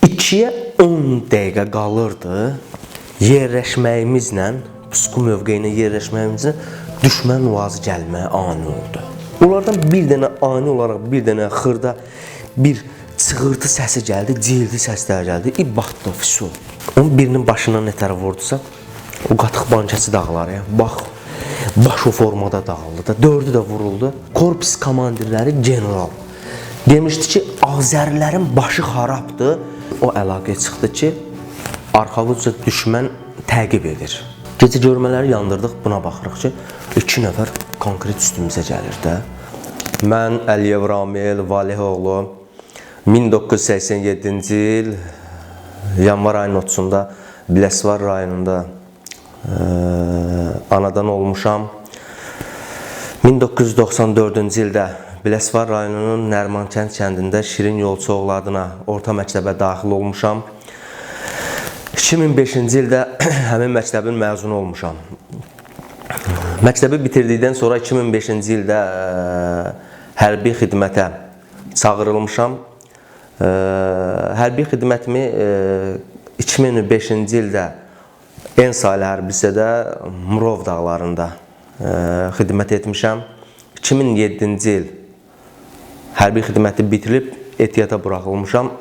2-yə 10 dəqiqə qalırdı yerləşməyimizlə, pusqu mövqeyinə yerləşməyimizlə düşmən nüvazı gəlməyə ani oldu. Onlardan bir dənə ani olaraq bir dənə xırda bir çığırtı səsi gəldi, cildi səslər gəldi. İbatdı, fisu. Onun birinin başından nətər vurdusa, o qatıq bankəsi dağları, bax, baş o formada dağıldı da, 4'ü də vuruldu. Korpus komandirləri general demişdi ki, Azərilərin başı xarabdır. O əlaqəyə çıxdı ki, arxavızca düşmən təqib edir. Gecə görmələri yandırdıq, buna baxırıq ki, 2 nəfər konkret üstümüzə gəlir də. Mən Əliyev Ramil Valihoğlu 1987-ci il yanvar ayının 30-da Biləsuvar rayonunda anadan olmuşam. 1994-cü ildə Biləsuvar rayonunun Nərmankənd kəndində Şirin Yolçuoğlu adına orta məktəbə daxil olmuşam. 2005-ci ildə həmin məktəbin məzunu olmuşam. Məktəbi bitirdikdən sonra 2005-ci ildə hərbi xidmətə çağırılmışam. Hərbi xidmətimi 2005-ci ildə Ensaylı hərbisədə Murov dağlarında xidmət etmişəm. 2007-ci il hərbi xidməti bitirib ehtiyata buraxılmışam.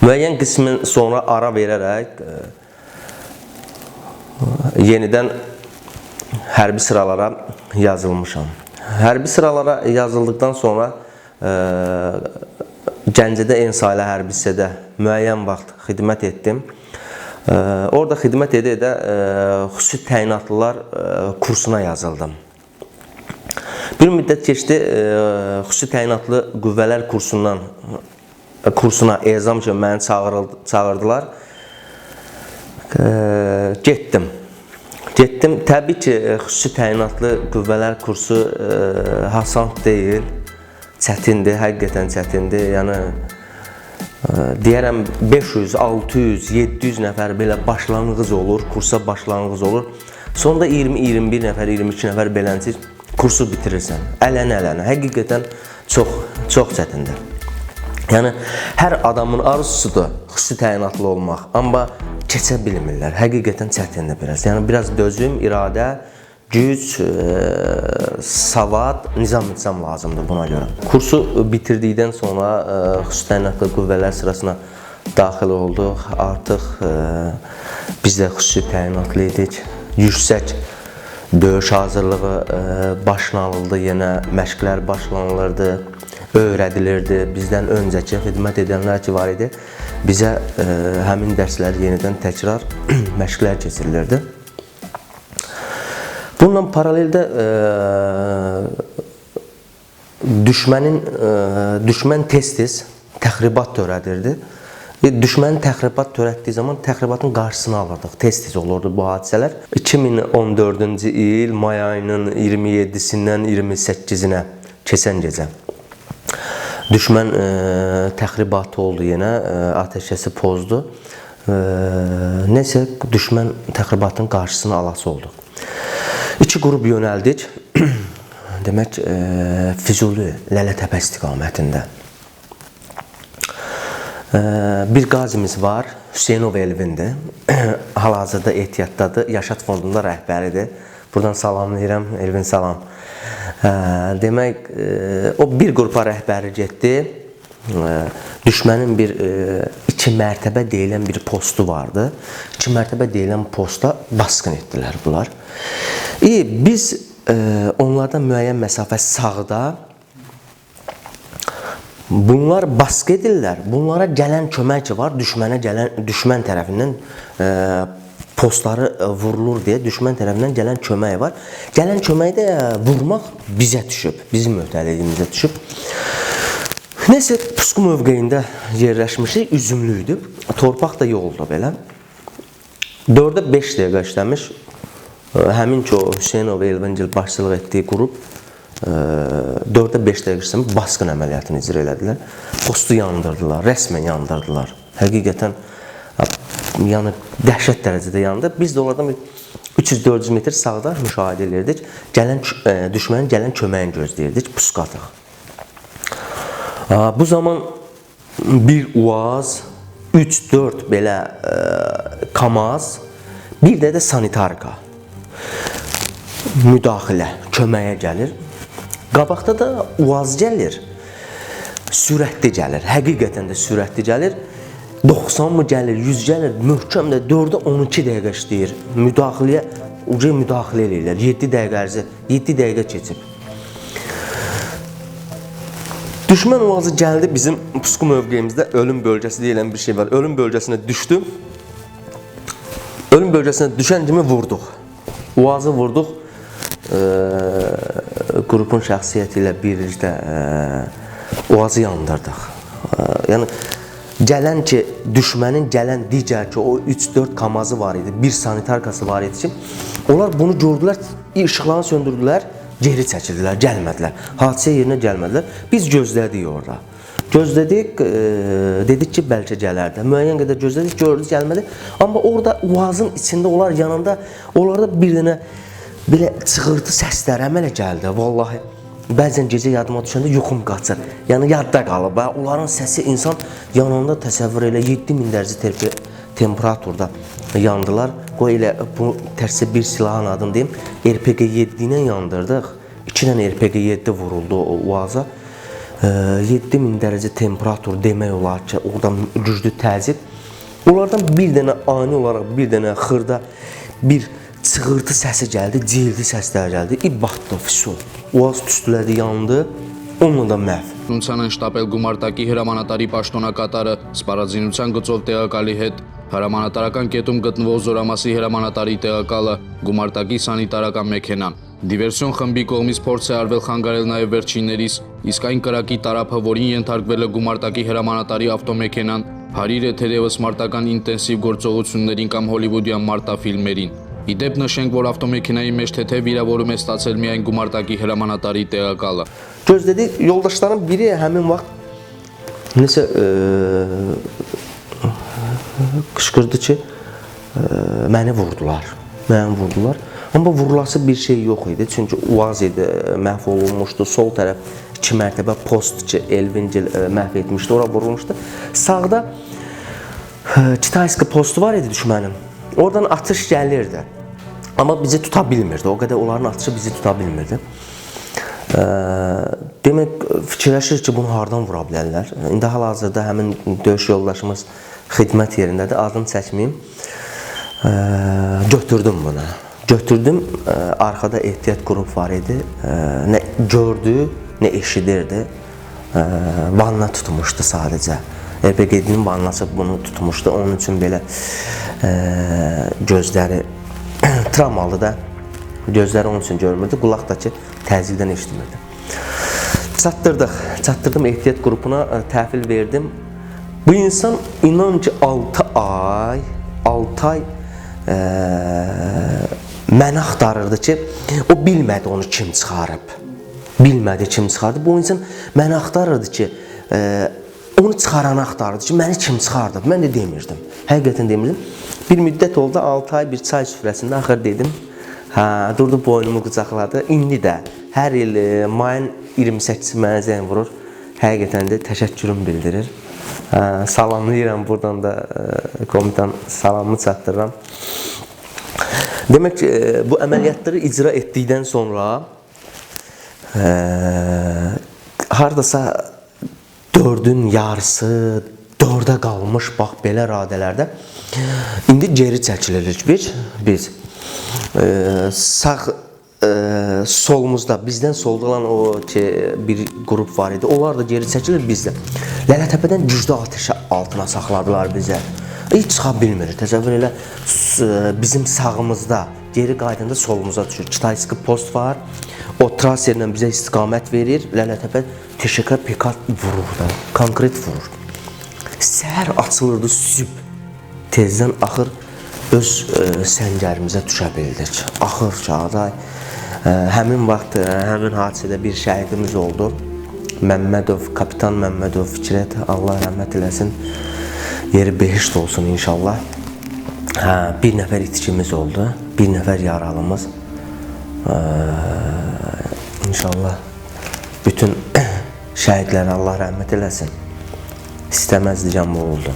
Müəyyən qismin sonra ara verərək yenidən hərbi sıralara yazılmışam. Hərbi sıralara yazıldıktan sonra Gəncədə Ensaylı hərbisədə müəyyən vaxt xidmət etdim. Orada xidmət edə xüsusi təyinatlılar kursuna yazıldım. Bir müddət keçdi, xüsusi təyinatlı qüvvələr kursuna ezam üçün məni çağırdılar. Getdim. Təbii ki, xüsusi təyinatlı qüvvələr kursu hasant deyil, çətindir, həqiqətən çətindir. Yəni, deyərəm 500, 600, 700 nəfər belə başlanğıc olur, kursa başlanğıc olur. Sonunda 20-21 nəfər, 22 nəfər beləncə kursu bitirirsən. Ələnə. Həqiqətən çox çətindir. Yəni, hər adamın arzusudur xüsusi təyinatlı olmaq, amma keçə bilmirlər. Həqiqətən çətindir biraz. Yəni, biraz dözüm, iradə, güc, savad, nizam lazımdır buna görə. Kursu bitirdikdən sonra xüsusi təyinatlı qüvvələr sırasına daxil olduq. Artıq biz də xüsusi təyinatlı idik. Yüksək döyüş hazırlığı başlanıldı, yenə məşqlər başlanılırdı, öyrədilirdi. Bizdən öncəki xidmət edənlər ki var idi, bizə həmin dərslər yenidən təkrar məşqlər keçirilirdi. Bununla paraleldə düşmən tez-tez təxribat törədirdi. Düşmənin təxribat törətdiyi zaman təxribatın qarşısını alırdıq. Tez-tez olurdu bu hadisələr. 2014-cü il may ayının 27-sindən 28-inə keçən gecə düşmən təxribatı oldu yenə, atəşkəsi pozdu. Nəsə düşmən təxribatın qarşısını alası oldu. 2 qrup yönəldik. Demək, Füzuli, Lələtəpə istiqamətində. Bir qazimiz var, Hüseynov Elvindir. Hal-hazırda ehtiyatdadır, Yaşat fondunda rəhbəridir. Buradan salamlayıram, Elvin salam. Demək, o bir qrupa rəhbəri getdi. Düşmənin 2 mərtəbə deyilən bir postu vardı. 2 mərtəbə deyilən posta baskın etdilər bunlar. Biz onlardan müəyyən məsafə sağda bunlar baskı edirlər. Bunlara gələn kömək var, düşmən tərəfindən postları vurulur deyə düşmən tərəfindən gələn kömək var. Gələn köməyi də vurmaq bizə düşüb, bizim öhdəliyimizə düşüb. Nəsə, pusqu mövqeyində yerləşmişik, üzümlüydü. Torpaq da yolda belə. 4-ə 5 dəqiqə işləmiş. Həmin ki, o Hüseynov Elvingil başçılıq etdiyi qrup 4-ə 5 dəqiqə işləmiş, baskın əməliyyatını icra elədilər. Postu yandırdılar, rəsmən yandırdılar. Həqiqətən, yəni dəhşət dərəcədə yandı. Biz də oradan 300-400 metr sağda müşahidə edirdik. Düşmənin gələn köməyini gözləyirdik, pusqu atıq. Bu zaman bir UAZ, 3-4 belə KAMAZ, bir də sanitarka müdaxilə, köməyə gəlir. Qabaqda da UAZ gəlir, sürətli gəlir, həqiqətən də sürətli gəlir. 90 mı gəlir, 100 gəlir, möhkəm də 4-ə 12 dəqiqə işləyir. Müdaxiləyə, uca müdaxilə eləyirlər. 7 dəqiqə keçib. Düşmən UAZı gəldi bizim pusku mövqeyimizdə ölüm bölgəsi deyilən bir şey var. Ölüm bölgəsinə düşdü. Ölüm bölgəsinə düşən kimi vurduq. UAZı vurduq. Qrupun şəxsiyyəti ilə birlikdə UAZı yandırdıq. Yəni gələn ki, düşmənin gələn digər ki, o 3-4 KAMAZı var idi, bir sanitarkası var idi ki, onlar bunu gördülər, işıqlarını söndürdülər, geri çəkildilər, gəlmədilər. Hadisə yerinə gəlmədilər. Biz gözlədik orada. Gözlədik, dedik ki, bəlkə gələrdi. Müəyyən qədər gözlədik, gördük, gəlmədi. Amma orada UAZın içində, onlar yanında, onlarda bir dənə belə çığırtı səslər əmələ gəldi. Vallahi, bəzən gecə yadıma düşəndə yuxum qaçır. Yəni, yadda qalıb. Onların səsi insan yanında təsəvvür elə 7000 dərəcə temperaturda yandılar. Qoy elə bu tərsə bir silahın adını deyim. RPG-7 ilə yandırdıq. 2 dənə RPG-7 vuruldu o UAZ-a. 7000 dərəcə temperatur demək olar ki, oradan güclü təzyiq. Onlardan bir dənə ani olaraq bir dənə xırda bir çığırtı səsi gəldi, cildi səslər gəldi. İbatdı, fiso. UAZ tüstülədi, yandı. Onunla da məhv. Նունցան են շտապել գումարտակի հրամանատարի պաշտոնակատարը սպառազինության գծով տեղակալի հետ, հրամանատարական կետում գտնվող Զորամասի հրամանատարի տեղակալը, գումարտակի սանիտարական մեքենան։ Դիվերսիոն խմբի կողմից փորձ է արվել խանգարել նաև վերջիններիս, իսկ այն կրակի տարափը, որին ենթարկվել է գումարտակի հրամանատարի ավտոմեքենան, հարիր է թերևս մարտական ինտենսիվ գործողություններին կամ հոլիվուդյան մարտաֆիլմերին։ Իդեպ նշենք, որ ավտոմեքենայի մեջ թեթև վիրավորում է ստացել միայն գումարտակի հրամանատարի տեղակալը։ Gözlədik, yoldaşların biri həmin vaxt nəsə qışqırdı ki, məni vurdular. Amma vurulası bir şey yox idi. Çünki UAZ idi, məhv olunmuşdu. Sol tərəf 2 mərtəbə post ki, Elvingil məhv etmişdi, ora vurulmuşdu. Sağda Kitayski postu var idi düşmənin. Oradan atış gəlirdi. Amma bizi tuta bilmirdi. O qədər onların atışı bizi tuta bilmirdi. Demək, fikirləşir ki, bunu hardan vura bilərlər. İndi hal-hazırda həmin döyüş yoldaşımız xidmət yerindədir. Adını çəkməyim. Götürdüm bunu. Arkada ehtiyat qrup var idi. Nə gördü, nə eşidirdi. Vanna tutmuşdu sadəcə. RPG-nin vannası bunu tutmuşdu. Onun üçün belə gözləri travmalı da. Gözləri onun üçün görmürdü. Qulaq da ki, təzyiqdən eşitmirdi. Çatdırdım ehtiyat qrupuna, təhvil verdim. Bu insan inan ki 6 ay məni axtarırdı ki, o bilmədi onu kim çıxarıb. Bu insan məni axtarırdı ki, onu çıxaranı axtarırdı ki, məni kim çıxardı. Mən də demirdim. Həqiqətən demirdim. Bir müddət oldu, 6 ay bir çay süfrəsində axır dedim. Durdu boynumu qucaqladı. İndi də hər il mayın 28-i mənə zəng vurur. Həqiqətən də təşəkkürüm bildirir. Salamlayıram, buradan da komutan salamımı çatdırıram. Demək ki, bu əməliyyatları icra etdikdən sonra hardasa 4-ün yarısı, 4-ə qalmış bax belə radələrdə indi geri çəkilirik biz. Sağ solumuzda, bizdən solda olan o ki, bir qrup var idi. Onlar da geri çəkilir bizdə. Lələtəpədən güclü atəşə altına saxladılar bizə. Heç çıxa bilmir. Təsəvvür elə bizim sağımızda, geri qaydanda solumuza düşür. Kitayski post var. O traserlə bizə istiqamət verir. Lələtəpə TŞK PK vurur da. Konkret vurur. Səhər açılırdı süb. Tezdən axır öz səngərimizə düşə bildik. Axır çağday. Həmin vaxt, həmin hadisədə bir şəhidimiz oldu. Məmmədov, kapitan Məmmədov Fikrət, Allah rəhmət eləsin. Yeri behişt olsun inşallah. Bir nəfər itkimiz oldu. Bir nəfər yaralımız. İnşallah bütün şəhidlərə Allah rəhmət eləsin. İstəməzlikən bu oldu.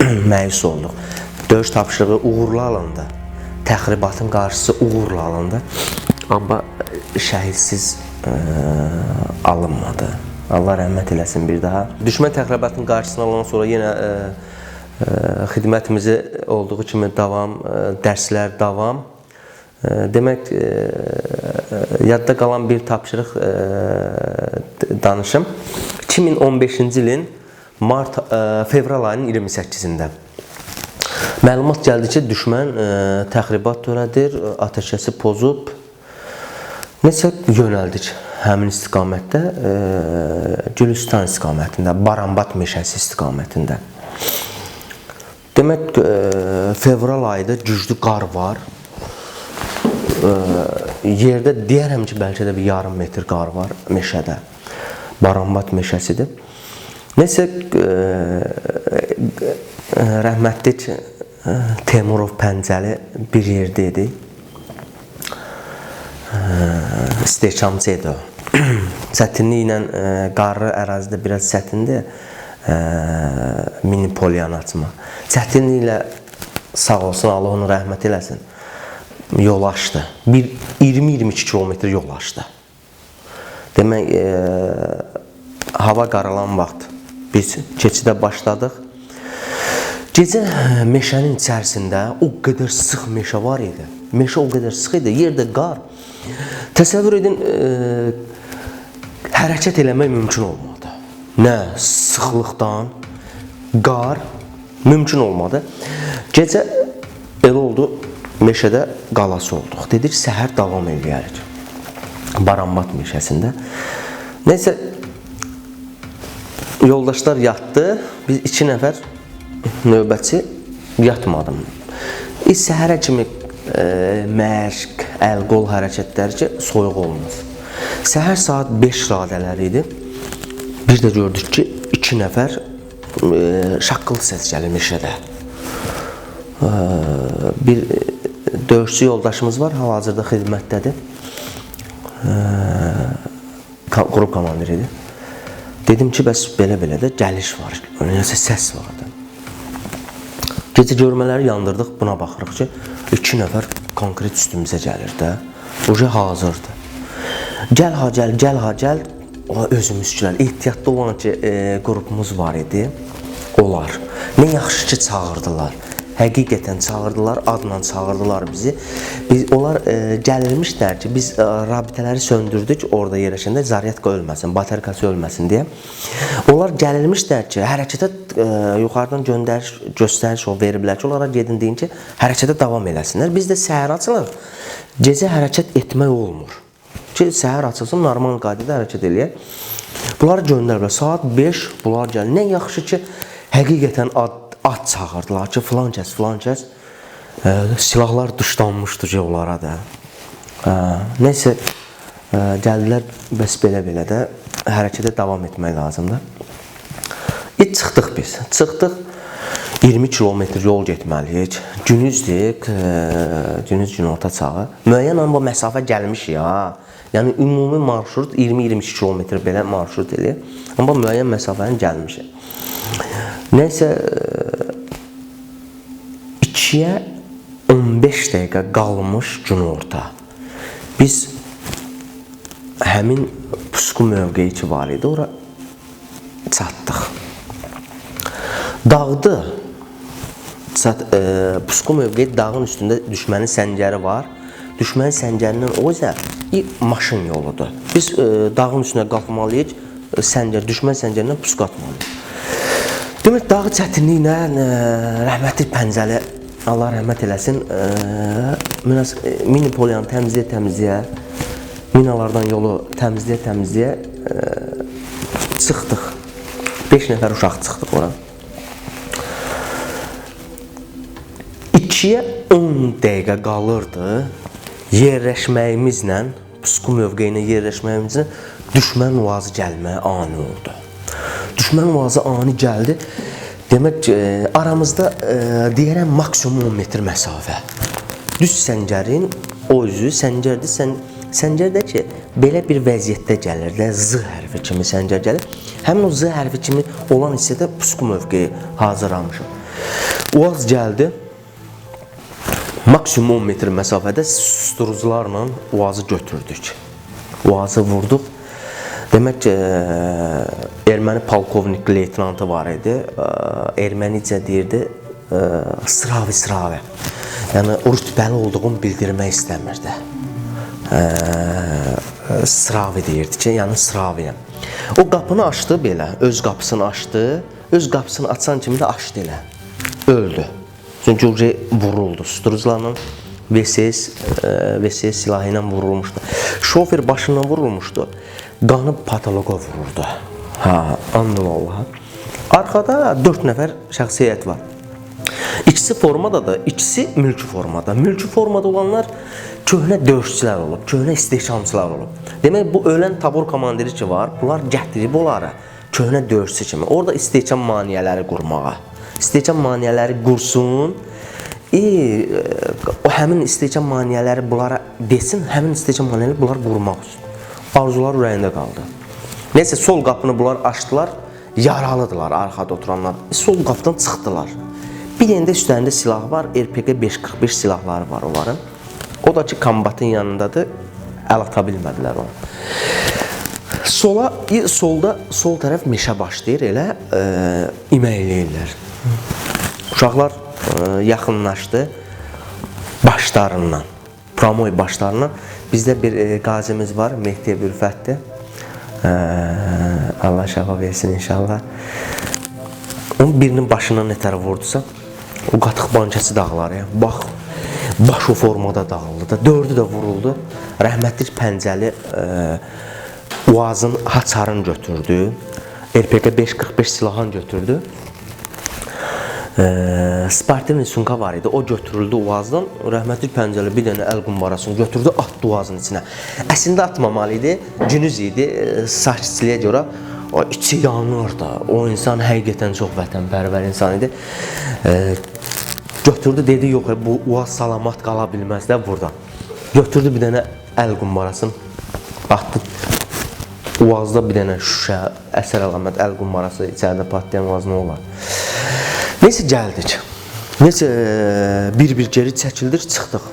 Məyus olduq. Döyüş tapşırığı uğurlu alındı. Təxribatın qarşısı uğurlu alındı. Amma şəhidsiz alınmadı. Allah rəhmət eləsin bir daha. Düşmən təxribatının qarşısını alandan sonra yenə xidmətimizi olduğu kimi davam, dərslər davam. Demək, yadda qalan bir tapşırıq danışım. 2015-ci ilin fevral ayının 28-də məlumat gəldi ki, düşmən təxribat törədir, atəşkəsi pozub. Nəsə yönəldik həmin istiqamətdə, Gülüstan istiqamətində, Barambat meşəsi istiqamətində. Demək, fevral ayında güclü qar var. Yerdə deyərəm ki, bəlkə də bir yarım metr qar var meşədə. Barambat meşəsidir. Nəsə, rəhmətlik Teymurov Pəncəli bir yerdə idi. İstehkamçı idi o. Çətinlik ilə qarlı ərazidə biraz çətindir. Mini polyan açma. Çətinliklə sağ olsun, Allah onu rəhmət eləsin. Yol açdı. 20-22 kilometr yol açdı. Demək, hava qaralan vaxt biz keçidə başladıq. Gecə meşənin içərisində o qədər sıx meşə var idi. Meşə o qədər sıx idi, yerdə qar. Təsəvvür edin, hərəkət eləmək mümkün olmadı. Nə sıxlıqdan, qar mümkün olmadı. Gecə elə oldu, meşədə qalası olduq. Dedik, səhər davam edərik. Barambat meşəsində. Neysə, yoldaşlar yatdı. Biz 2 nəfər növbətçi yatmadım. Səhərə kimi məşq, əl-qol hərəkətləri ki, soyuq olmaz. Səhər saat 5 radələri idi. Bir də gördük ki, 2 nəfər şaqqıltı səs gəlir meşədə. Bir döyüşçü yoldaşımız var, hal-hazırda xidmətdədir. Qrup komandiridir. Dedim ki, bəs belə-belə də gəliş var, nəsə səs vardı. Gecə görmələri yandırdıq, buna baxırıq ki, 2 nəfər konkret üstümüzə gəlir də. Oca hazırdır. Gəl ha gəl, gəl ha gəl. Özümüzkülər, ehtiyatlı olan ki, qrupumuz var idi. Onlar. Nə yaxşı ki, çağırdılar. Həqiqətən çağırdılar, adla çağırdılar bizi. Onlar gəlirmişlər ki, biz rabitələri söndürdük orada yerləşəndə, zaryatka ölməsin, baterkası ölməsin deyə. Onlar gəlirmişlər ki, hərəkətə yuxarıdan göstəriş veriblər ki, onlara gedin deyin ki, hərəkətə davam eləsinlər. Biz də səhər açılır, gecə hərəkət etmək olmur. Ki, səhər açılsın, normal qaydada hərəkət eləyək. Bunları göndəriblər. Saat 5 bunlar gəlir. Nə yaxşı ki, həqiqətən ad çağırdılar ki, filan kəs, filan kəs. Silahlar dışlanmışdı ki, onlara da. Neysə, gəldilər, bəs belə-belə də hərəkətə davam etmək lazımdır. Çıxdıq biz. Çıxdıq, 20 kilometr yol getməliyik. Günüzdür, günüz günorta çağı. Müəyyən amma məsafə gəlmiş ya. Yəni, ümumi marşrut 20-22 kilometr belə marşrut eləyir. Amma müəyyən məsafəni gəlmişik. Nəysə, 2-yə 15 dəqiqə qalmış günorta. Biz həmin pusku mövqeyi ki var idi, ora çatdıq. Dağdı. Pusku mövqeyi dağın üstündə düşmənin səngəri var. Düşmənin səngərindən o isə maşın yoludur. Biz dağın üstünə qalxmalıyıq, düşmən səngərindən pusku atmalıyıq. Demək, dağı çətinliklə rəhmətli Pəncəli, Allah rəhmət eləsin, mini polyanı təmizləyə, minalardan yolu təmizləyə çıxdıq. 5 nəfər uşaq çıxdıq ora. 2-yə 10 dəqiqə qalırdı. Yerləşməyimizlə, pusku mövqeyinə yerləşməyimizlə düşmən nuvazı gəlməyə ani oldu. Düşmən nuvazı ani gəldi. Demək, aramızda deyərəm maksimum 10 metr məsafə. Düz səngərin o üzü səngərdir. Səngərdə ki, belə bir vəziyyətdə gəlir də, Z hərfi kimi səngər gəlir. Həmin o Z hərfi kimi olan hissədə pusqu mövqeyi hazırlamışam. Uaz gəldi. Maksimum 10 metr məsafədə susturucularla Uazı götürdük. Uazı vurduq. Demək ki, erməni polkovnik leytenantı var idi. Ermənicə deyirdi, sıravi. Yəni, rütbəli olduğunu bildirmək istəmirdi. Sıravi deyirdi ki, yəni sıraviyəm. O qapını açdı belə, öz qapısını açdı. Öz qapısını açan kimi də açdı elə. Öldü. Çünki vuruldu. Susturucularla VSS silahı ilə vurulmuşdu. Şofer başından vurulmuşdu. Qanı patoloqa vururdu. And Allaha. Arkada 4 nəfər şəxsiyyət var. İkisi formadadır, ikisi mülki formada. Mülki formada olanlar köhnə döyüşçülər olub, köhnə istehkamçılar olub. Demək, bu ölən tabor komandiri ki var, bunlar gətirib onları köhnə döyüşçü kimi. Orada istehkam maniyələri qurmağa. İstehkam maniyələri qursun, o həmin istehkam maniyələri bunlara desin, həmin istehkam maniyələri bunlar qurmaq üçün. Arzular ürəyində qaldı. Neyse, sol qapını bunlar açdılar, yaralıdılar arxada oturanlar. Sol qapıdan çıxdılar. Bir yerində üstlərində silah var, RPG 545 silahları var onların. O da ki, kombatın yanındadır, əl ata bilmədilər onu. Solda, sol tərəf meşə başlayır, elə iməkləyirlər. Uşaqlar yaxınlaşdı başlarından, promoy başlarından. Bizdə bir qazimiz var, Mehdi Bülfətdir. Allah şəfa versin inşallah. Onun birinin başından nətər vurdusa, o qatıq bankəsi dağlar ya. Bax, baş o formada dağıldı da, 4'ü də vuruldu. Rəhmətlik Pəncəli Uazın haçarını götürdü. RPG 545 silahını götürdü. Spartan Sunka var idi, o götürüldü Uazdan. Rəhmətlik Pəncəli bir dənə əl qumbarasını götürdü, atdı Uazın içinə. Əslində atmamalı idi, cünüz idi, sakitçiliyə görə. O içi yanırdı. O insan həqiqətən çox vətənpərvər insan idi. Götürdü, dedi, yox, bu Uaz salamat qala bilməz də burada. Götürdü bir dənə əl qumbarasını, atdı. Uazda bir dənə şüşə, əsər əlamət əl qumbarası içəridə patlayan Uaz nə olar? Neyse gəldik. Neyse bir geri çəkildik, çıxdıq.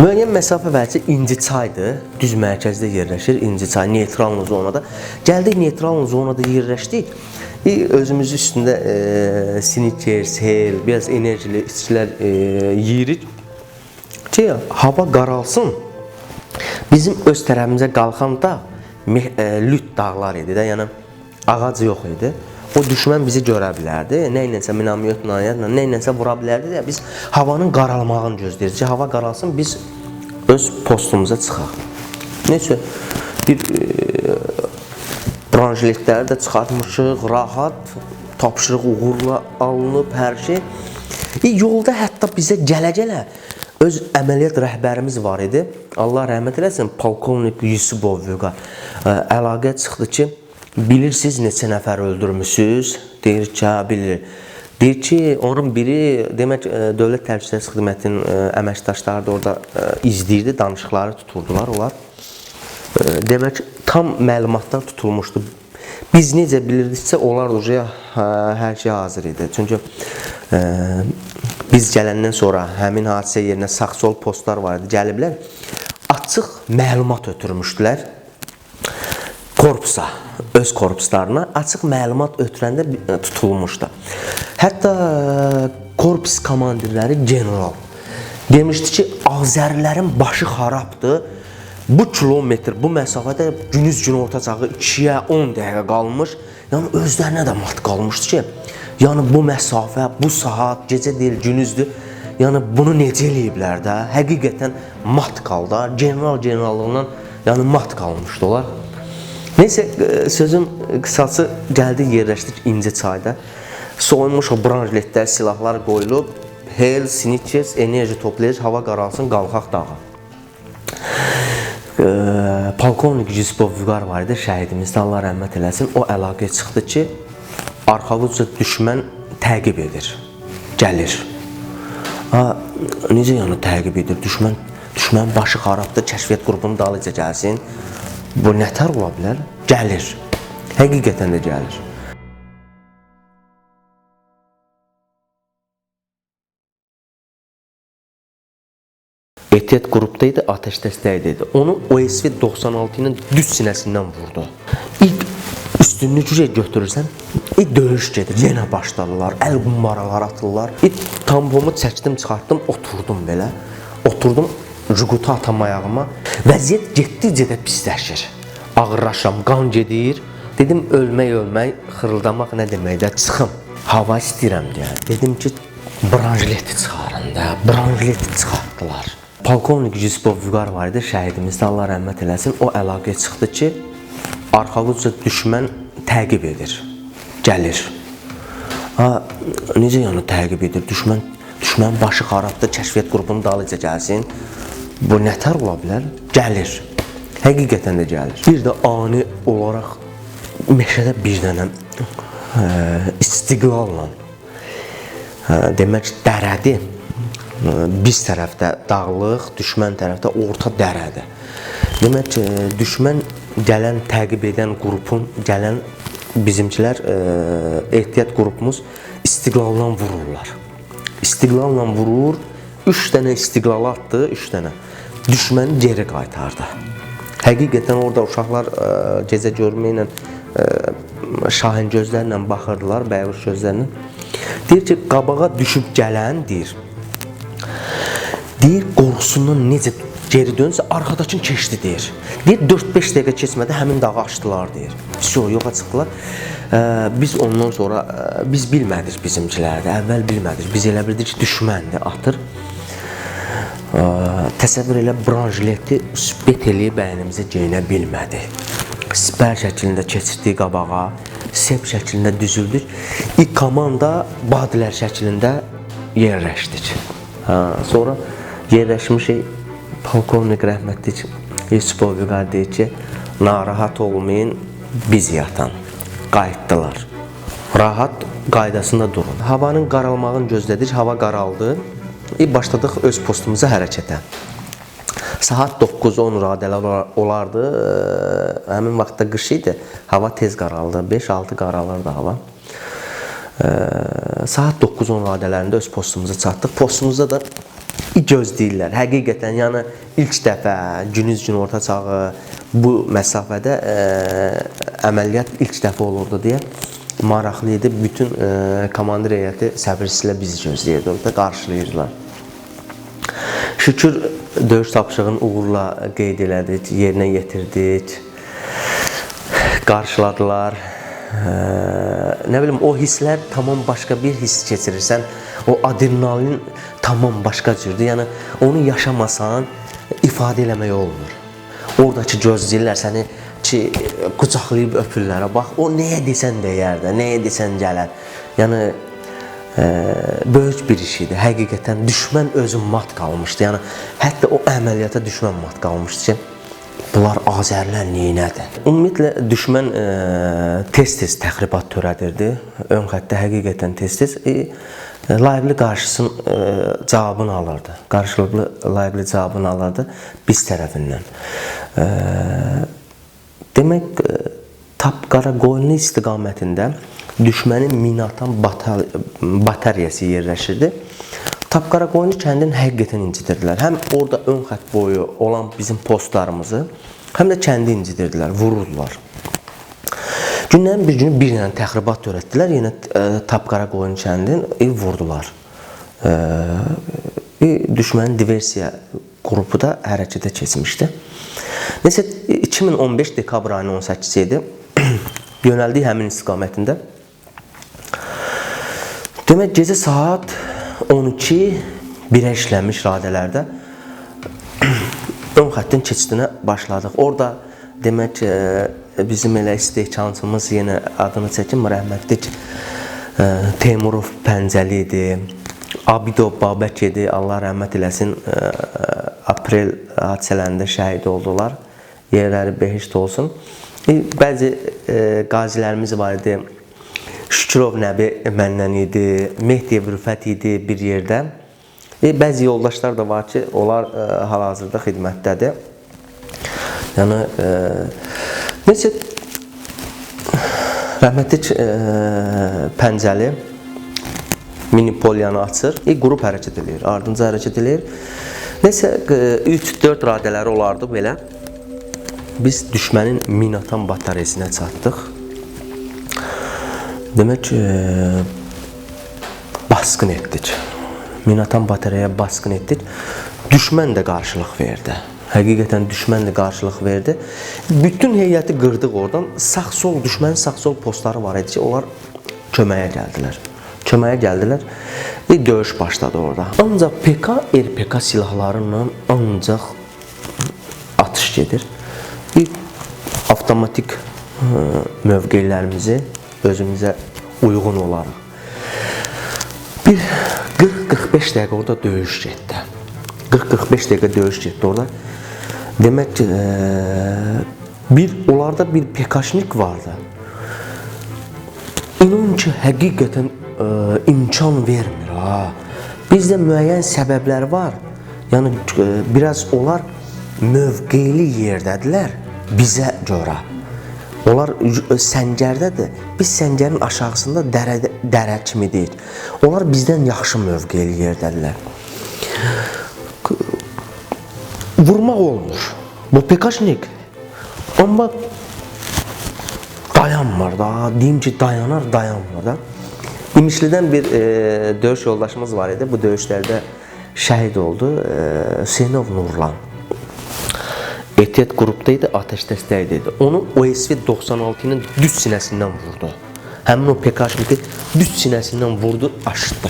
Müəyyən məsafə vəzi İnci-çaydır. Düz mərkəzdə yerləşir İnci-çay, neytral zonada. Gəldik, neytral zonada yerləşdik. Özümüz üstündə Snickers, Hell, biraz enerjili içkilər yeyirik ki, hava qaralsın. Bizim öz tərəfimizə qalxan dağ lüt dağlar idi də, yəni ağac yox idi. O düşmən bizi görə bilərdi. Nə ilənsə minamyotla, nə ilənsə vura bilərdi. Biz havanın qaralmağını gözləyirik ki, hava qaralsın, biz öz postumuza çıxaq. Neyse, bir branşletləri də çıxartmışıq, rahat, tapşırıq uğurla alınıb hər şey. Yolda hətta bizə gələ-gələ öz əməliyyat rəhbərimiz var idi. Allah rəhmət eləsin, polkovnik Yusubov əlaqə çıxdı ki, bilirsiniz neçə nəfər öldürmüşsünüz? Deyir ki, bilir. Deyir ki, onun biri, demək, Dövlət Təhlükəsizlik Xidmətinin əməkdaşları da orada izləyirdi, danışıqları tuturdular onlar. Demək, tam məlumatlar tutulmuşdu. Biz necə bilirdiksə, onlar hər şey hazır idi. Çünki biz gələndən sonra həmin hadisə yerinə sağ-sol postlar var idi, gəliblər. Açıq məlumat ötürmüşdülər korpusa, öz korpuslarına açıq məlumat ötürəndə tutulmuşdu. Hətta korpus komandirləri general demişdi ki, Azərilərin başı xarabdır. Bu kilometr, bu məsafədə günüz gün ortacağı 2-yə 10 dəqiqə qalmış. Yəni özlərinə də mat qalmışdı ki, yəni bu məsafə, bu saat, gecə deyil, günüzdür. Yəni bunu necə eləyiblər də? Həqiqətən mat qaldı. Generallığından yəni mat qalmışdı onlar. Neyse, sözün qısası gəldi, yerləşdik İnci-çayda. Soyunmuş o branşletlər, silahlar qoyulub, Hell, Snickers, enerji toplayır, hava qaralsın, qalxaq dağa. Polkovnik Yusubov Vüqar var idi, şəhidimiz, Allah rəhmət eləsin. O əlaqə çıxdı ki, arxavuzca düşmən təqib edir, gəlir. Necə yəni təqib edir? Düşmən başı xarabdır, kəşfiyyat qrupunun dalıca gəlsin. Bu nətər ola bilər? Gəlir. Həqiqətən də gəlir. Ehtiyat qrupdaydı, ateşdəstəydəydi. Onu OSV 96 ilə düz sinəsindən vurdu. İlk üstünlük götürürsən, döyüş gedir, yenə başladılar, əl qumbaralar atırlar. Tampomu çəkdim, çıxartdım, oturdum belə. Oturdum, jugutu atam ayağıma. Vəziyyət getdikcə də pisləşir. Ağırlaşam, qan gedir. Dedim, ölmək, xırıldamaq nə deməkdə, çıxım. Hava istəyirəm deyə. Dedim ki, branjleti çıxarın da, branjleti çıxartdılar. Polkovnik Yusupov Vüqar var idi, şəhidimizdə, Allah rəhmət eləsin. O əlaqəyə çıxdı ki, arxavuzca düşmən təqib edir, gəlir. Necə yəni təqib edir? Düşmən başı xarabdır, kəşfiyyat qrupunun dalınca gəlsin. Bu nətər ola bilər? Gəlir. Həqiqətən də gəlir. Bir də ani olaraq meşədə bir dənə istiqlalla, demək dərədir. Biz tərəfdə dağlıq, düşmən tərəfdə orta dərədir. Demək ki, düşmən gələn, təqib edən qrupun, gələn bizimkilər, ehtiyat qrupumuz istiqlaldan vururlar. İstiqlalla vurur, 3 dənə istiqlal atdı, 3 dənə. Düşməni geri qaytardı. Həqiqətən orada uşaqlar gecə görməklə, şahin gözlərlə baxırdılar, bəyavuş gözlərlə. Deyir ki, qabağa düşüb gələn, deyir, qorusundan necə geri dönsə, arxadakını keçdi, deyir. Deyir, 4-5 dəqiqə keçmədə həmin dağı açdılar, deyir. Yoxa çıxdılar. Biz ondan sonra, biz bilmədik bizimkilərdə, əvvəl bilmədik. Biz elə bildik ki, düşməndir, atır. Təsəvvür elə, branjleti spet eləyib əynimizə geyinə bilmədi. Sipər şəklində keçirdik qabağa, sep şəklində düzüldük. İlk komanda badilər şəklində yerləşdik. Sonra yerləşmişik, polkovnik rəhmətlik Yusupov Vüqar deyir ki, narahat olmayın, biz yatan, qayıtdılar. Rahat qaydasında durun. Havanın qaralmağını gözlədik, hava qaraldı. Başladıq öz postumuza hərəkətə. Saat 9-10 radələr olardı, həmin vaxtda qış idi, hava tez qaraldı, 5-6 qaralırdı hava. Saat 9-10 radələrində öz postumuza çatdıq. Postumuzda da gözləyirlər. Həqiqətən, yəni ilk dəfə, günüz gün orta çağı bu məsafədə əməliyyat ilk dəfə olurdu deyə maraqlı idi. Bütün komandir heyəti səbirsizlə bizi gözləyirdi, orada qarşılayırdılar. Şükür, döyüş tapşırığını uğurla qeyd elədik, yerinə yetirdik, qarşıladılar. Nə bilim, o hisslər tamam başqa bir hiss keçirirsən, o adrenalin tamam başqa cürdür. Yəni, onu yaşamasan, ifadə eləmək olmur. Oradakı gözləyirlər səni ki, qucaqlayıb öpürlər. Bax, o nəyə desən deyər də, nəyə desən gələr. Yəni, böyük bir iş idi. Həqiqətən, düşmən özü mat qalmışdı. Yəni, hətta o əməliyyata düşmən mat qalmışdı ki, bunlar Azərlər neynədir? Ümumiyyətlə, düşmən tez-tez təxribat törədirdi. Ön xəttdə həqiqətən tez-tez layiqli qarşısının cavabını alırdı. Qarşılıqlı layiqli cavabını alırdı biz tərəfindən. Demək, Tapqaraqoyunlu istiqamətində düşmənin minatan batariyası yerləşirdi. Tapqaraqoyunlu kəndini həqiqətən incidirdilər. Həm orada ön xətt boyu olan bizim postlarımızı, həm də kəndi incidirdilər, vururdular. Günlərin bir günü bir dənə təxribat törətdilər, yenə Tapqaraqoyunlu kəndini vurdular. Düşmənin diversiya qrupu da hərəkətə keçmişdi. Nəsə, 2015 dekabr ayının 18-i idi, yönəldik həmin istiqamətində. Demək, gecə saat 12 birə işlənmiş radələrdə ön xəttin keçidinə başladıq. Orada demək bizim elə istehkamçımız, yenə adını çəkim, rəhmətlik Teymurov Pəncəli idi, Abidov Babək idi, Allah rəhmət eləsin, aprel hadisələrində şəhid oldular, yerləri behişt olsun. Bəzi qazilərimiz var idi, Şükürov Nəbi məndən idi, Mehdiyev Rüfət idi bir yerdə. Bəzi yoldaşlar da var ki, onlar hal-hazırda xidmətdədir. Yəni, necə, Rəhmətli pəncəli mini polyanı açır, qrup hərəkət edir, ardınca hərəkət edir. Nəsə 3-4 radələri olardı belə. Biz düşmənin minatan batareyasinə çatdıq. Demək baskın etdik. Minatan batareyaya baskın etdik. Düşmən də qarşılıq verdi. Həqiqətən düşmən də qarşılıq verdi. Bütün heyəti qırdıq oradan. Sağ-sol, düşmənin sağ-sol postları var idi ki, onlar köməyə gəldilər. Köməyə gəldilər və döyüş başladı orada. Ancaq PK, RPK silahlarıyla ancaq atış gedir. Bir avtomatik mövqelərimizi özümüzə uyğun olaraq. Bir 40-45 dəqiqə orada döyüş getdi. 40-45 dəqiqə döyüş getdi orada. Demək ki, onlarda bir PK'şnik vardı. İnan ki, həqiqətən imkan vermir. Bizdə müəyyən səbəblər var. Yəni, biraz onlar mövqeyli yerdədirlər bizə görə. Onlar səngərdədir. Biz səngərin aşağısında dərə kimi deyil. Onlar bizdən yaxşı mövqeyli yerdədirlər. Vurmaq olmur. Bu PK'şnik. Amma dayanmır da. Deyim ki, dayanmır da. İmişlidən bir döyüş yoldaşımız var idi. Bu döyüşlərdə şəhid oldu. Hüseynov Nurlan. Ehtiyat qrupdaydı, atəş dəstəyidəydi. Onu OSV 96-nın düz sinəsindən vurdu. Həmin o PK'şniki düz sinəsindən vurdu, aşıtdı.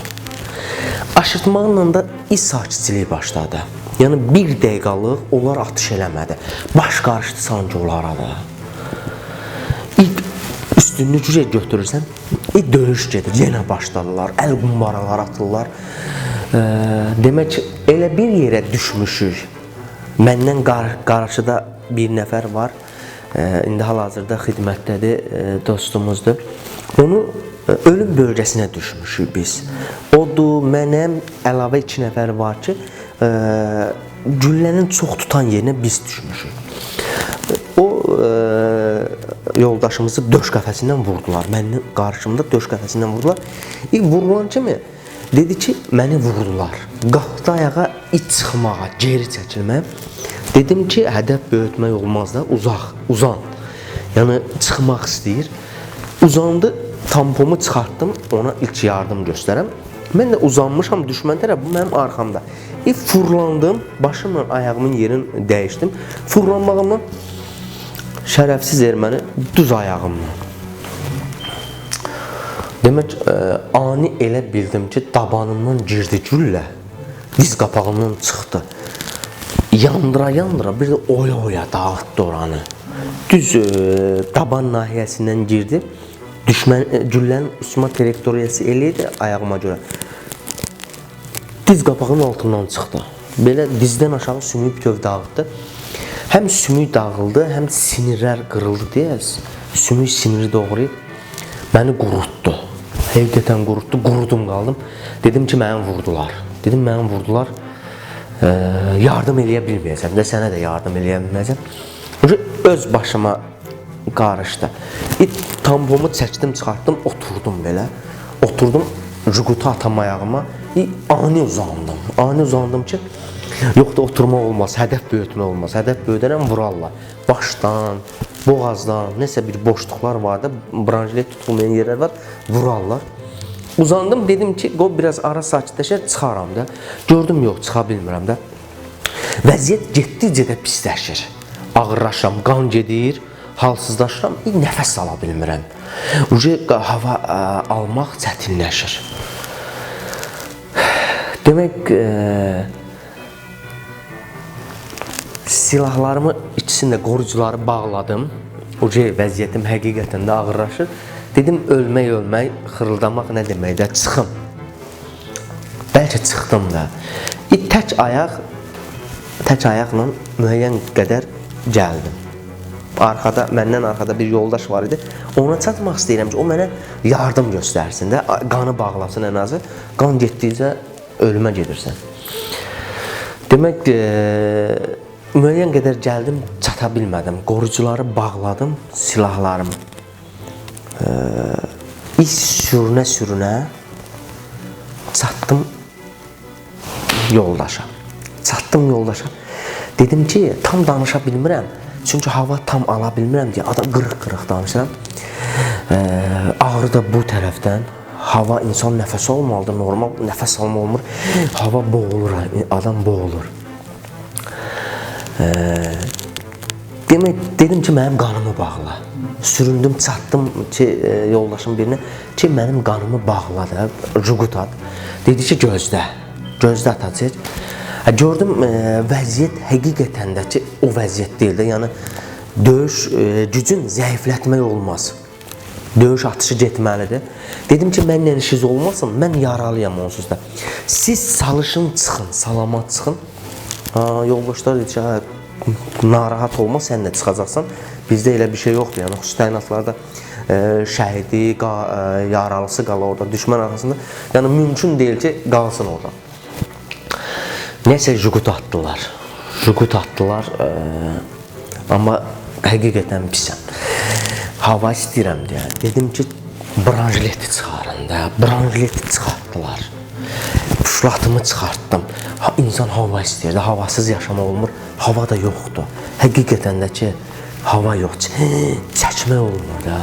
Aşırtmaqla da iş sakitçiliyi başladı. Yəni, bir dəqiqalıq onlar atış eləmədi. Baş qarışdı sanki onlara da. Üstünlüğü cürə götürürsən, döyüş gedir, yenə başladılar, əl qumbaralar atırlar. Demək ki, elə bir yerə düşmüşük. Məndən qarşıda bir nəfər var, indi hal-hazırda xidmətdədir, dostumuzdur. Onu ölüm bölgəsinə düşmüşük biz. Odur, mənəm, əlavə 2 nəfər var ki, güllənin çox tutan yerinə biz düşmüşük. O yoldaşımızı döş qəfəsindən vurdular. Mənim qarşımda döş qəfəsindən vurdular. Vurulan kimi dedi ki, məni vurdular. Qalxdı ayağa, iç çıxmağa, geri çəkilməyə. Dedim ki, hədəf böyütmək olmaz da, uzan. Yəni, çıxmaq istəyir. Uzandı, tampomu çıxartdım, ona ilk yardım göstərəm. Mən də uzanmışam, düşmən tərəf, bu mənim arxamda. Fırlandım, başımla ayağımın yerini dəyişdim. Fırlanmağımla şərəfsiz erməni düz ayağımla. Demək, ani elə bildim ki, dabanından girdi güllə, diz qapağından çıxdı. Yandıra, bir də oya dağıtdı oranı. Düz daban nahiyəsindən girdi. Güllənin üstüma trajektoriyası eləydi ayağıma görə. Diz qapağının altından çıxdı. Belə dizdən aşağı sümük bütöv dağıtdı. Həm sümük dağıldı, həm sinirlər qırıldı deyəz. Sümük siniri doğrayıb məni qurutdu. Həqiqətən qurutdu, qurudum qaldım. Dedim ki, məni vurdular. Yardım eləyə bilməyəcəm də, sənə də yardım eləyə bilməyəcəm. Öz başıma qarışdı. Tampomu çəkdim, çıxartdım, oturdum belə. Oturdum, jigutu atam ayağıma. Ani uzandım ki, yox da oturmaq olmaz, hədəf böyütmək olmaz. Hədəf böyüdərəm, vurarlar. Başdan, boğazdan, nəsə bir boşluqlar var da, branjilet tutulmayan yerlər var, vurarlar. Uzandım, dedim ki, biraz ara sakitləşər, çıxaram da. Gördüm, yox, çıxa bilmirəm da. Vəziyyət getdikcə də pisləşir. Ağırlaşıram, qan gedir, halsızlaşıram, nəfəs ala bilmirəm. Hava almaq çətinləşir. Demək, silahlarımı ikisində qorucuları bağladım. Vəziyyətim həqiqətən də ağırlaşır. Dedim, ölmək, xırıldamaq nə deməkdə, çıxım. Bəlkə çıxdım da. Tək ayaqla müəyyən qədər gəldim. Məndən arxada bir yoldaş var idi. Ona çatmaq istəyirəm ki, o mənə yardım göstərsin də, qanı bağlasın ən azı. Qan getdikcə ölümə gedirsən. Demək, müəyyən qədər gəldim, çata bilmədim. Qorucuları bağladım, silahlarımı. İz sürünə çatdım yoldaşa. Dedim ki, tam danışa bilmirəm. Çünki hava tam ala bilmirəm deyə adam qırıq-qırıq danışıram. Ağrı da bu tərəfdən. Hava insan nəfəs almalıdır, normal nəfəs alma olmur. Hava boğulur, adam boğulur. Dedim ki, mənim qanımı bağla. Süründüm, çatdım ki, yoldaşım birinə ki, mənim qanımı bağla da, jugut at. Dedi ki, gözlə atacaq. Gördüm, vəziyyət həqiqətən də ki, o vəziyyət deyil də, yəni döyüş gücün zəiflətmək olmaz. Döyüş atışı getməlidir. Dedim ki, mənlə işiniz olmasın, mən yaralıyam onsuz da. Siz çalışın, çıxın, salamat çıxın. Yoldaşlar dedi ki, narahat olma, sən də çıxacaqsan. Bizdə elə bir şey yoxdur, yəni xüsusi təyinatlarda şəhidi, yaralısı qala orada, düşmən arasında. Yəni mümkün deyil ki, qalsın orada. Nəsə jugut atdılar, amma həqiqətən pisəm. Hava istəyirəm deyə. Dedim ki, branjleti çıxarın da, branjleti çıxartdılar. Puşlatımı çıxartdım. İnsan hava istəyir də, havasız yaşamaq olmur, hava da yoxdur. Həqiqətən də ki, hava yox, çəkmək olmur da.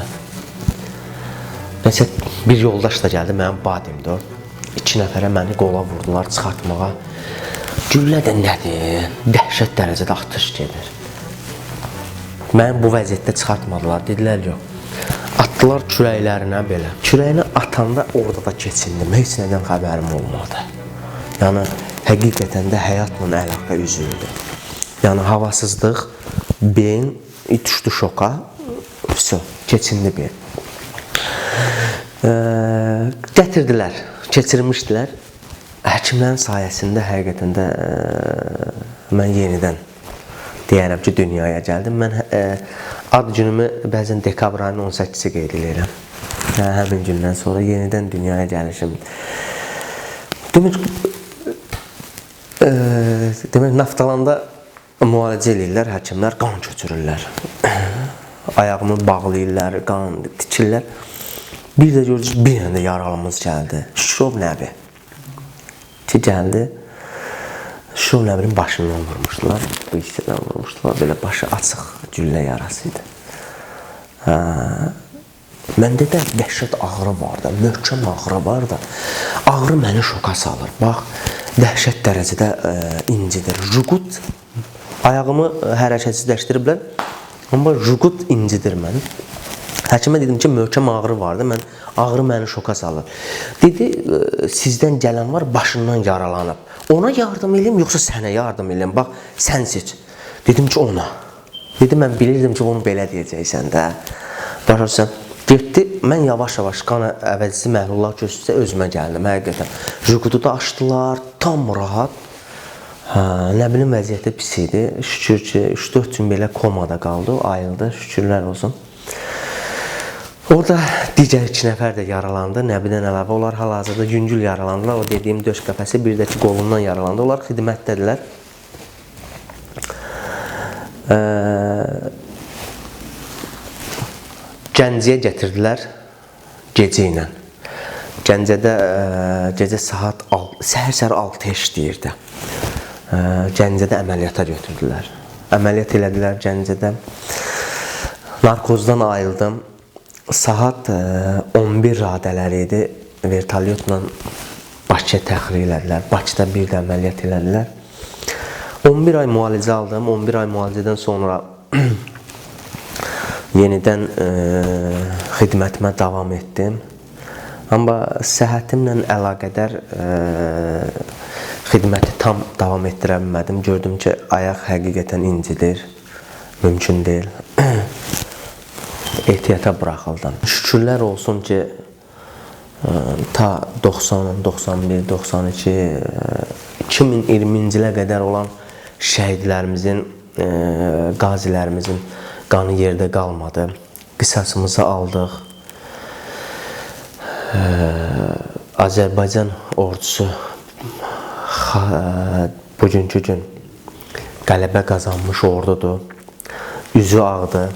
Nəsə, bir yoldaş da gəldi, mənim badimdir o. 2 nəfərə məni qola vurdular çıxartmağa. Güllə də nədir? Dəhşət dərəcədə atış gedir. Məni bu vəziyyətdə çıxartmadılar, dedilər yox. Atdılar kürəklərinə belə. Kürəyinə atanda orada da keçindim, heç nədən xəbərim olmadı. Yəni, həqiqətən də həyatla əlaqə üzüydü. Yəni, havasızlıq, beyin düşdü şoka, keçindi beyin. Gətirdilər, keçirmişdilər. Həkimlərin sayəsində həqiqətən də mən yenidən deyərəm ki, dünyaya gəldim. Mən ad günümü bəzən dekabr ayının 18-i qeyd edirəm. Həmin gündən sonra yenidən dünyaya gəlişim. Demək, Naftalanda müalicə edirlər, həkimlər qan köçürürlər. Ayağımı bağlayırlar, qan tikirlər. Bir də görürüz, bir dənə də yaralımız gəldi. Şov nəbi ki, gəldi. Şov nəbinin başından vurmuşdular. Bu hissədən vurmuşdular. Belə başı açıq güllə yarasıydı. Məndə də dəhşət ağrı var da, möhkəm ağrı var da. Ağrı məni şoka salır. Bax, dəhşət dərəcədə incidir. Jugut ayağımı hərəkətsizləşdiriblər. Amma jugut incidir məni. Həkimə dedim ki, möhkəm ağrı vardı, ağrı məni şoka salır. Dedi, sizdən gələn var, başından yaralanıb. Ona yardım edeyim, yoxsa sənə yardım edeyim? Bax, sən seç. Dedim ki, ona. Dedim, mən bilirdim ki, onu belə deyəcəksən də. Başarsan, getdi, mən yavaş-yavaş qan əvəzisi məhlullar göstərsə özümə gəldim, həqiqətən. Jugudu da açdılar, tam rahat. Nə bilim, vəziyyəti pis idi. Şükür ki, 3-4 gün belə komada qaldı, ayıldı, şükürlər olsun. Orada digər 2 nəfər də yaralandı, nəbidən əlavə. Onlar hal-hazırda yüngül yaralandılar. O dediyim döş qəfəsi, bir də ki, qolundan yaralandı. Onlar xidmətdədirlər. Gəncəyə gətirdilər gecə ilə. Gəncədə gecə saat səhər 6 işləyirdi. Gəncədə əməliyyata götürdülər. Əməliyyat elədilər Gəncədə. Narkozdan ayıldım. Saat 11 radələri idi. Vertolyotla Bakıya təxliyə elədilər. Bakıda bir də əməliyyat elədilər. 11 ay müalicə aldım. 11 ay müalicədən sonra yenidən xidmətimə davam etdim. Amma səhhətimlə əlaqədar xidməti tam davam etdirə bilmədim. Gördüm ki, ayaq həqiqətən incidir. Mümkün deyil. Ehtiyata buraxıldım. Şükürlər olsun ki, ta 90, 91, 92, 2020-ci ilə qədər olan şəhidlərimizin, qazilərimizin qanı yerdə qalmadı. Qisasımızı aldıq. Azərbaycan ordusu bugünkü gün qələbə qazanmış ordudur. Üzü ağdı.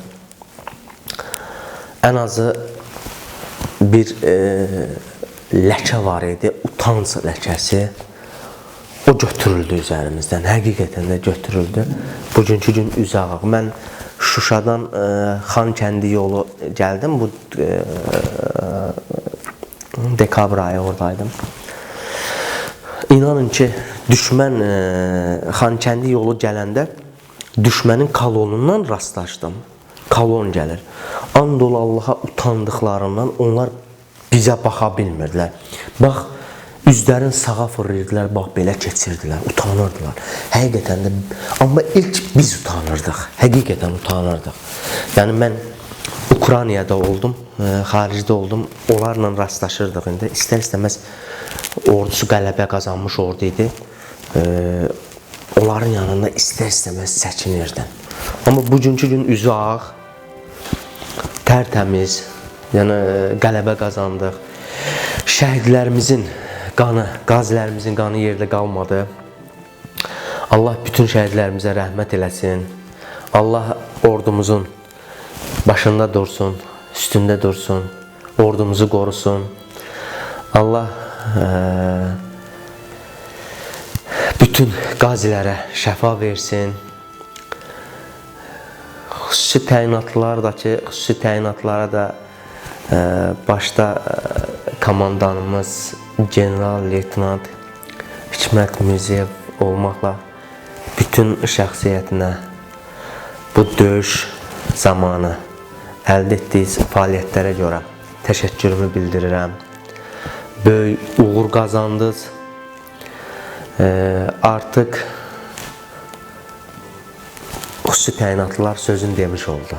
Ən azı bir ləkə var idi, utanc ləkəsi. O götürüldü üzerimizden, həqiqətən də götürüldü. Bugünkü gün üzağıq. Mən Şuşadan Xankəndi yolu gəldim, bu dekabr ayı oradaydım. İnanın ki, düşmən Xankəndi yolu gələndə düşmənin kolonundan rastlaşdım. Kolon gəlir. And ol Allaha utandıqlarından onlar bizə baxa bilmirdilər. Bax, üzlərin sağa fırlayırdılar, bax belə keçirdilər, utanırdılar. Həqiqətən də, amma ilk biz utanırdıq, həqiqətən utanırdıq. Yəni mən Ukraynada oldum, xaricdə oldum, onlarla rastlaşırdıq indi. İstər-istəməz ordusu qələbə qazanmış ordu idi. Onların yanında istər-istəməz çəkinirdim. Amma bugünkü gün üzü ağ, tərtəmiz, yəni qələbə qazandıq. Şəhidlərimizin qanı, qazilərimizin qanı yerdə qalmadı. Allah bütün şəhidlərimizə rəhmət eləsin. Allah ordumuzun başında dursun, üstündə dursun, ordumuzu qorusun. Allah bütün qazilərə şəfa versin. Xüsusi təyinatlara da başda komandanımız general-leytenant Hikmət Mirzəyev olmaqla bütün şəxsiyyətinə bu döyüş zamanı əldə etdiyiniz fəaliyyətlərə görə təşəkkürümü bildirirəm. Böyük uğur qazandınız. Artıq xüsusi təyinatlılar sözün demiş oldu.